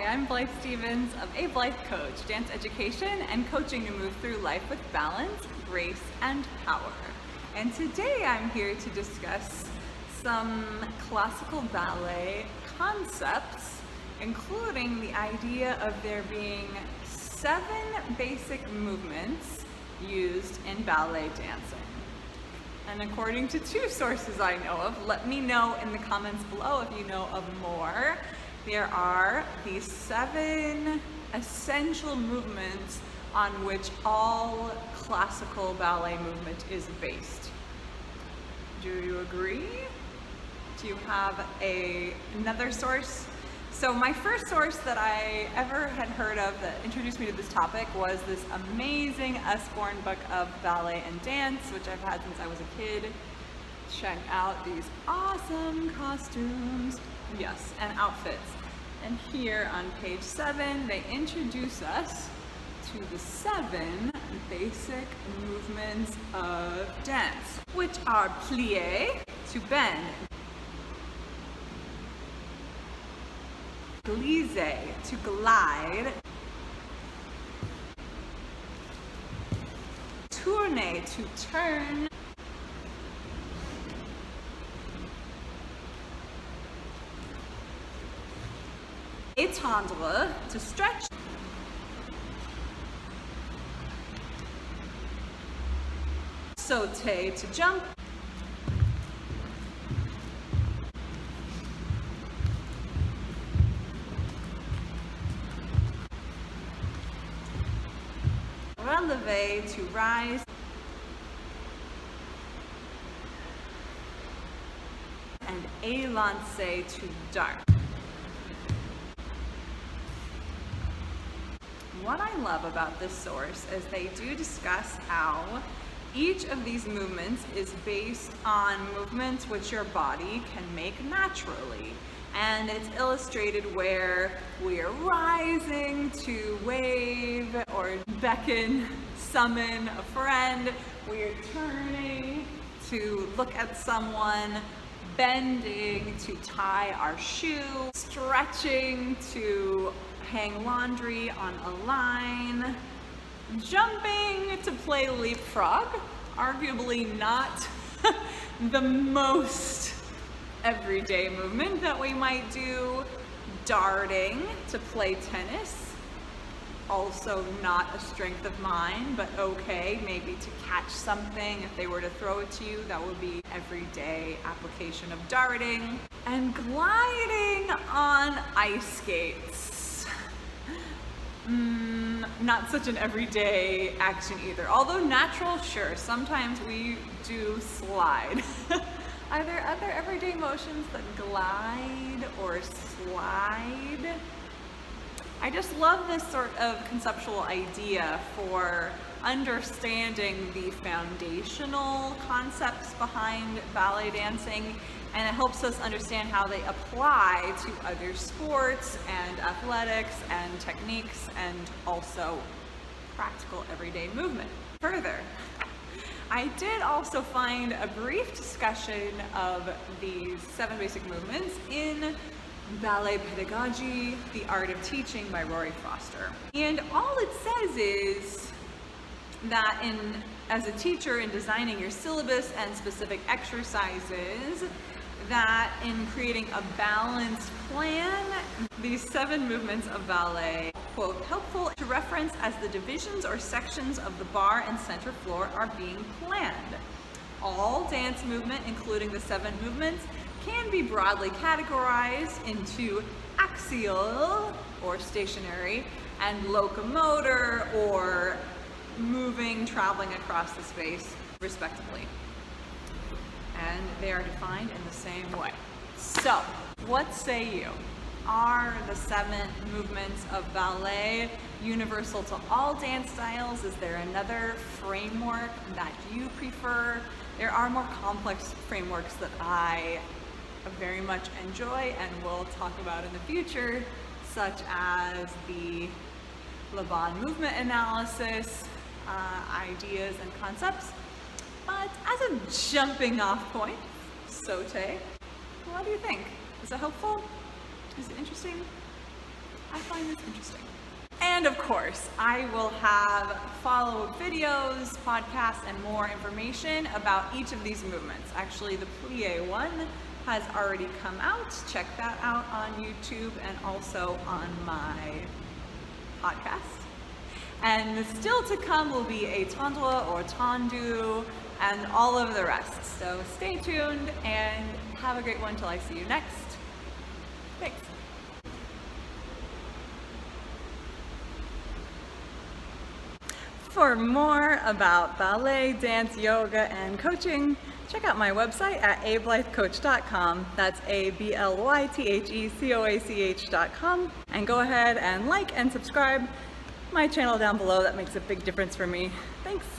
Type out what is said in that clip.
I'm Blythe Stevens of A Blythe Coach, dance education and coaching to move through life with balance, grace, and power. And today I'm here to discuss some classical ballet concepts, including the idea of there being 7 basic movements used in ballet dancing. And according to 2 sources I know of, let me know in the comments below if you know of more. There are these 7 essential movements on which all classical ballet movement is based. Do you agree? Do you have another source? So my first source that I ever had heard of that introduced me to this topic was this amazing Usborne book of ballet and dance, which I've had since I was a kid. Check out these awesome costumes, yes, and outfits. And here on page 7, they introduce us to the 7 basic movements of dance, which are plie, to bend, glisse, to glide, tourner, to turn, étendre, to stretch, sauter, to jump, relever, to rise, and élancer, to dart. What I love about this source is they do discuss how each of these movements is based on movements which your body can make naturally. And it's illustrated where we are rising to wave or beckon, summon a friend. We are turning to look at someone, bending to tie our shoe, stretching to hang laundry on a line, jumping to play leapfrog, arguably not the most everyday movement that we might do, darting to play tennis, also not a strength of mine, but okay, maybe to catch something if they were to throw it to you, that would be everyday application of darting, and gliding on ice skates. Not such an everyday action either. Although natural, sure, sometimes we do slide. Are there other everyday motions that glide or slide? I just love this sort of conceptual idea for understanding the foundational concepts behind ballet dancing, and it helps us understand how they apply to other sports and athletics and techniques and also practical everyday movement. Further, I did also find a brief discussion of these 7 basic movements in Ballet Pedagogy, The Art of Teaching by Rory Foster. And all it says is that as a teacher in designing your syllabus and specific exercises, that in creating a balanced plan, these 7 movements of ballet, quote, helpful to reference as the divisions or sections of the bar and center floor are being planned. All dance movement, including the 7 movements, can be broadly categorized into axial or stationary and locomotor or moving, traveling across the space, respectively. And they are defined in the same way. So, what say you? Are the 7 movements of ballet universal to all dance styles? Is there another framework that you prefer? There are more complex frameworks that I very much enjoy and will talk about in the future, such as the Laban movement analysis, ideas and concepts. But as a jumping off point, sauté, what do you think? Is it helpful? Is it interesting? I find find this interesting. And of course, I will have follow-up videos, podcasts, and more information about each of these movements. Actually, the plie one has already come out. Check that out on YouTube and also on my podcast. And still to come will be a tondua or tendu and all of the rest. So stay tuned and have a great one till I see you next. Thanks. For more about ballet, dance, yoga, and coaching, check out my website at ablythecoach.com. That's ablythecoach.com. And go ahead and like and subscribe my channel down below. That makes a big difference for me. Thanks.